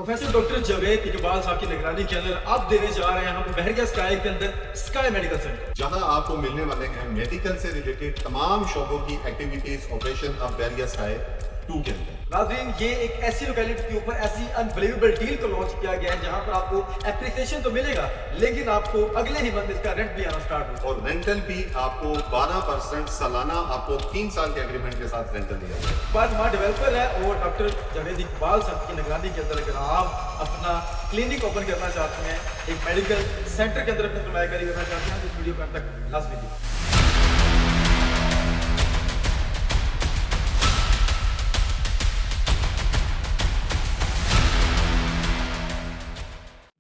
Professor doctor Javed Iqbal साहब की निगरानी के अंदर आप देने जा रहे हैं हम बहरिया स्काई के अंदर स्काई मेडिकल सेंटर, जहां आपको मिलने वाले हैं मेडिकल से रिलेटेड तमाम शोबों की एक्टिविटीज ऑपरेशन ऑफ बैरिया स्काई 2 के अंदर। नाजरीन ये एक ऐसी लोकेलिटी के ऊपर ऐसी अनबिलीवेबल डील को लॉन्च किया गया है जहां पर आपको एप्रिसिएशन तो मिलेगा लेकिन आपको अगले ही मंथ इसका रेंट भी आना स्टार्ट होगा। और रेंटल भी आपको 12% सालाना आपको 3 साल के एग्रीमेंट के साथ रेंटल दिया जाएगा। बाद हमारा डेवलपर है और डॉक्टर जावेद इकबाल साहब की निगरानी के अंदर अगर आप अपना क्लिनिक ओपन करना चाहते हैं, एक मेडिकल सेंटर के अंदर अपनी सरमायाकारी करना चाहते हैं तो इस वीडियो को अंत तक लाजमी देखिए।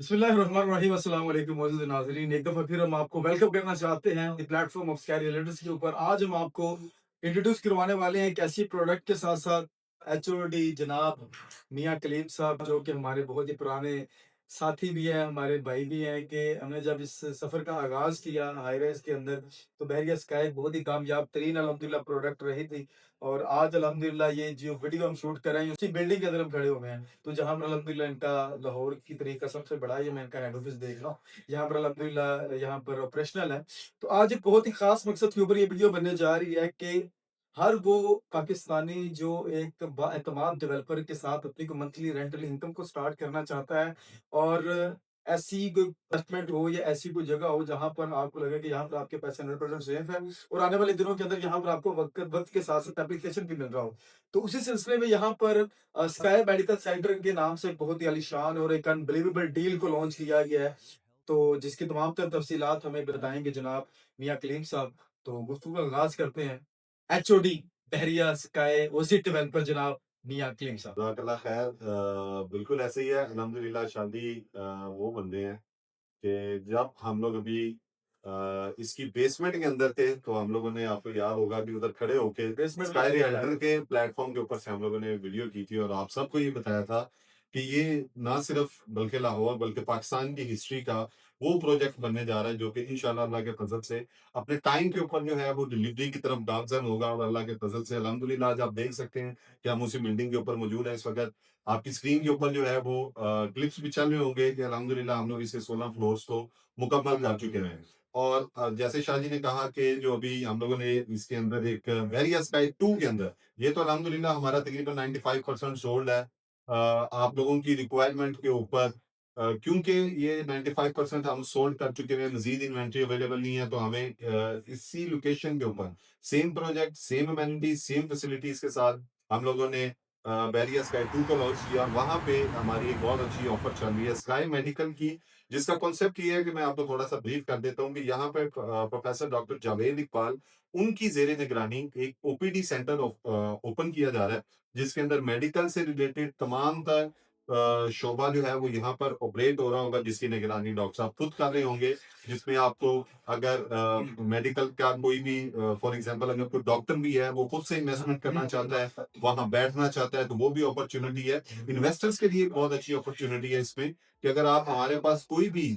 बिस्मिल्लाहिर्रहमानिर्रहीम, अस्सलाम वालेकुम मौजूद नाज़रीन, एक दफ़ा फिर हम आपको वेलकम करना चाहते हैं the platform of sky realtors के ऊपर। आज हम आपको इंट्रोड्यूस करवाने वाले हैं एक ऐसी प्रोडक्ट के साथ साथ एचओडी जनाब मियां कलीम साहब जो कि हमारे बहुत ही पुराने साथी भी हैं, हमारे भाई भी हैं कि हमने जब इस सफ़र का आगाज़ किया हाई रेस के अंदर तो बहरिया स्काई बहुत ही कामयाब तरीन अल्हम्दुलिल्लाह प्रोडक्ट रही थी। और आज अल्हम्दुलिल्लाह ये जो वीडियो हम शूट कर रहे हैं उसी बिल्डिंग के अंदर हम खड़े हुए हैं, तो जहाँ पर अल्हम्दुलिल्लाह इनका लाहौर की तरीका सबसे बड़ा ये मैं इनका हेड ऑफिस देख रहा हूँ, यहाँ पर अल्हम्दुलिल्लाह यहाँ पर ऑपरेशनल है। तो आज एक बहुत ही खास मकसद के ऊपर ये वीडियो बनने जा रही है कि हर वो पाकिस्तानी जो एक बाएतमाद डेवलपर के साथ अपनी को मंथली रेंटल इनकम को स्टार्ट करना चाहता है और ऐसी कोई इन्वेस्टमेंट हो या ऐसी कोई जगह हो जहाँ पर आपको लगे कि यहाँ पर आपके पैसे 100% सेफ है और आने वाले दिनों के अंदर यहाँ पर आपको वक्त वक्त के साथ साथ एप्लीकेशन भी मिल रहा हो। तो उसी सिलसिले में यहाँ पर स्काई मेडिकल सेंटर के नाम से एक बहुत ही आलीशान और एक अनबिलीवेबल डील को लॉन्च किया गया है, तो जिसकी तमाम तर तफसीलात हमें बताएंगे जनाब मियां कलीम साहब। तो गुफ्तगू का आगाज करते हैं। एचओडी बहरिया स्काई ओसी डेवलपर जनाब मियां कलीम साहब। जज़ाकल्लाह खैर। बिल्कुल ऐसे ही है अल्हम्दुलिल्लाह। शादी वो बंदे हैं कि जब हम लोग अभी इसकी बेसमेंट के अंदर थे तो हम लोगों ने, आपको याद होगा कि उधर खड़े होके बेसमेंट में स्काई खड़े हैं। रियल्टर के प्लेटफॉर्म के ऊपर से हम लोगों ने वीडियो की थी और आप सबको ये बताया था कि ये ना सिर्फ बल्कि लाहौर बल्कि पाकिस्तान की हिस्ट्री का वो प्रोजेक्ट बनने जा रहा है जो कि इंशाल्लाह अल्लाह के फजल से अपने टाइम के ऊपर जो है वो डिलीवरी की तरफ गामजन होगा। और अल्लाह के फजल से अल्हम्दुलिल्लाह आज आप देख सकते हैं कि हम उसी बिल्डिंग के ऊपर मौजूद है। इस वक्त आपकी स्क्रीन के ऊपर जो है वो क्लिप्स भी चल रहे होंगे कि अल्हम्दुलिल्लाह हम लोग इसके 16 फ्लोर्स तो मुकम्मल कर चुके हैं। और जैसे शाह जी ने कहा कि जो अभी हम लोगों ने इसके अंदर एक वेरिया स्काई 2 के अंदर, ये तो अल्हम्दुलिल्लाह हमारा तकरीबन 95% सोल्ड है। आप लोगों की रिक्वायरमेंट के ऊपर क्योंकि ये 95% हम सोल्ड कर चुके हैं, मजीद इन्वेंट्री अवेलेबल नहीं है, तो हमें इसी लोकेशन के ऊपर same project, same amenities, same facilities के साथ हम लोगों ने बैरिया स्काई 2 को लॉन्च किया। वहां पे हमारी एक बहुत अच्छी ऑफर चल रही है स्काई मेडिकल की, जिसका कॉन्सेप्ट ये है कि मैं आपको थोड़ा सा ब्रीफ कर देता हूँ कि यहाँ पे प्रोफेसर डॉक्टर जावेद इकबाल उनकी जेर निगरानी एक ओपीडी सेंटर ओपन किया जा रहा है, जिसके अंदर मेडिकल से रिलेटेड तमाम तर शोबा जो है वो यहाँ पर ऑपरेट हो रहा होगा, जिसकी निगरानी डॉक्टर साहब खुद कर रहे होंगे। जिसमें आपको अगर मेडिकल का कोई भी फॉर एग्जांपल अगर कोई डॉक्टर भी है वो खुद से इन्वेस्टमेंट करना चाहता है, वहां बैठना चाहता है, तो वो भी अपॉर्चुनिटी है। इन्वेस्टर्स के लिए बहुत अच्छी अपॉर्चुनिटी है इसमें कि अगर आप हमारे पास कोई भी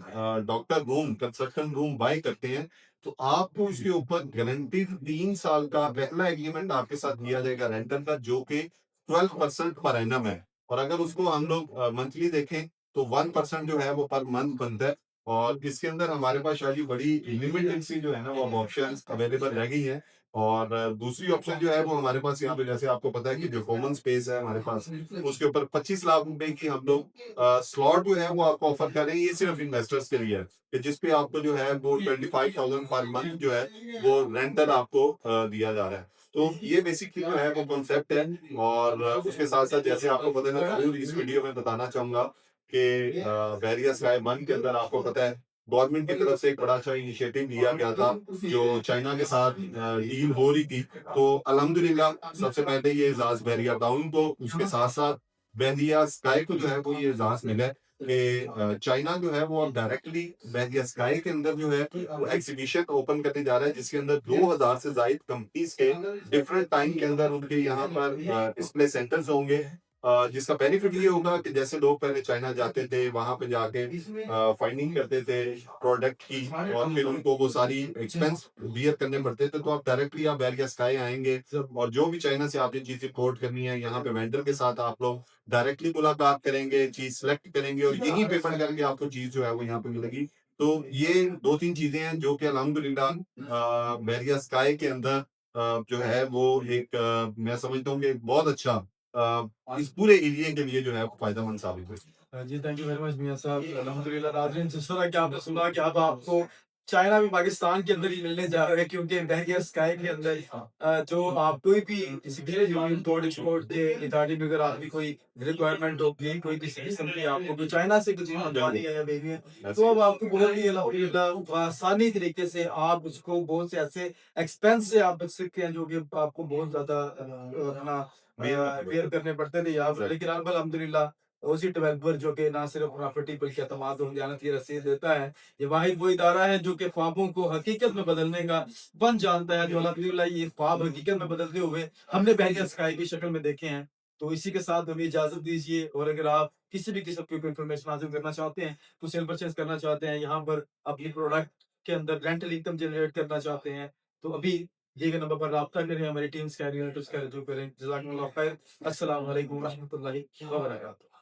डॉक्टर रूम, कंसल्टेंट रूम बाय करते हैं तो आपको उसके ऊपर गारंटीड 3 साल का पहला एग्रीमेंट आपके साथ दिया जाएगा रेंटल का, जो कि 12% पर एनम है। और अगर उसको हम लोग मंथली देखें तो 1% जो है वो पर मंथ बनता है। और इसके अंदर हमारे पास शायद ही बड़ी लिमिटेड सी जो है ना वो ऑप्शन अवेलेबल रह गई है। और दूसरी ऑप्शन जो है वो हमारे पास यहाँ पे, जैसे आपको पता है कि जो कॉमन स्पेस है हमारे पास, उसके ऊपर 25 लाख रुपए की हम लोग स्लॉट जो है वो आपको ऑफर कर रहे हैं। ये सिर्फ इन्वेस्टर्स के लिए है कि जिसपे आपको जो है वो 25,000 पर मंथ जो है वो रेंटल आपको दिया जा रहा है। तो ये बेसिकली जो है वो कॉन्सेप्ट है। और उसके साथ साथ जैसे आपको पता है, जरूर इस वीडियो में बताना चाहूंगा कि बैरिया स्काई 1 के अंदर आपको पता है गवर्नमेंट की तरफ से एक बड़ा अच्छा इनिशिएटिव लिया गया था जो चाइना के साथ डील हो रही थी। तो अल्हम्दुलिल्लाह सबसे पहले ये एजाज बैरिया टाउन को, उसके साथ साथ बैरिया स्काई को जो है वो ये एजाज मिला है कि चाइना जो है वो डायरेक्टली बैरिया स्काई के अंदर जो है वो एग्जीबिशन ओपन करने जा रहा है, जिसके अंदर 2000 से ज्यादा कंपनीज के डिफरेंट टाइम के अंदर उनके यहाँ पर डिस्प्ले सेंटर्स होंगे। जिसका बेनिफिट ये होगा कि जैसे लोग पहले चाइना जाते थे, वहाँ पे जाके फाइंडिंग करते थे प्रोडक्ट की और फिर उनको वो सारी एक्सपेंस बियर करने पड़ते थे, तो आप डायरेक्टली आप बैरियर स्काई आएँगे और जो भी चाइना से आपने चीज़ इम्पोर्ट करनी है, यहाँ पे वेंडर के साथ आप लोग डायरेक्टली मुलाकात करेंगे, चीज़ सेलेक्ट करेंगे और यहीं पेमेंट करके आपको चीज़ जो है वो यहाँ पे मिलेगी। तो ये 2-3 चीज़ें हैं जो कि अल्हम्दुलिल्लाह बैरियर स्काई के अंदर जो है वो एक मैं समझता हूँ कि एक बहुत अच्छा इस पूरे एरिया के लिए जो है वो फ़ायदेमंद साबित हुई। जी, थैंक यू वेरी मच मियाँ साहब। अल्हम्दुलिल्लाह नाज़रीन, जिस तरह कि आपने सुना कि अब आपको चाइना भी पाकिस्तान के अंदर ही मिलने जा रहा है, क्योंकि बैरियर स्काई के अंदर जो आप कोई भी किसी भी जो इम्पोर्ट एक्सपोर्ट के रिगार्डिंग अगर आपकी कोई रिक्वायरमेंट होगी, कोई किसी किस्म की आपको कोई चाइना से कुछ मंगवानी है या भेजनी है, तो अब आपको बहुत ही अल्हम्दुलिल्लाह आसानी तरीके से आप उसको बहुत से ऐसे एक्सपेंस से आप बच सकते हैं, जो कि आपको बहुत ज़्यादा अपना बेयर करने पड़ते थे यहाँ पर। एग्ज़ैक्ट लेकिन अब अल्हम्दुलिल्लाह ओसी डेवलपर जो कि ना सिर्फ प्रॉपर्टी बल्कि एतमाद और दयानत की रसीद देता है, ये वाहिद वो इदारा है जो कि ख्वाबों को हकीकत में बदलने का फन जानता है, जो अल्हम्दुलिल्लाह ये ख्वाब हकीकत में बदलते हुए हमने बैरियर स्काई की शक्ल में देखे हैं। तो इसी के साथ हमें इजाज़त दीजिए, और अगर आप किसी भी किस्म की कोई इन्फॉर्मेशन हासिल करना चाहते हैं, कुछ सेल परचेज़ करना चाहते हैं, यहाँ पर अपनी प्रोडक्ट के अंदर रेंटल इनकम जनरेट करना चाहते हैं, तो अभी दिए गए नंबर पर राब्ता करें, हमारी टीम स्कैन यूनिट उसका रजू करें। जज़ाकमुल्लाह खैर। अस्सलाम वालेकुम रहमतुल्लाहि व बरकातहू।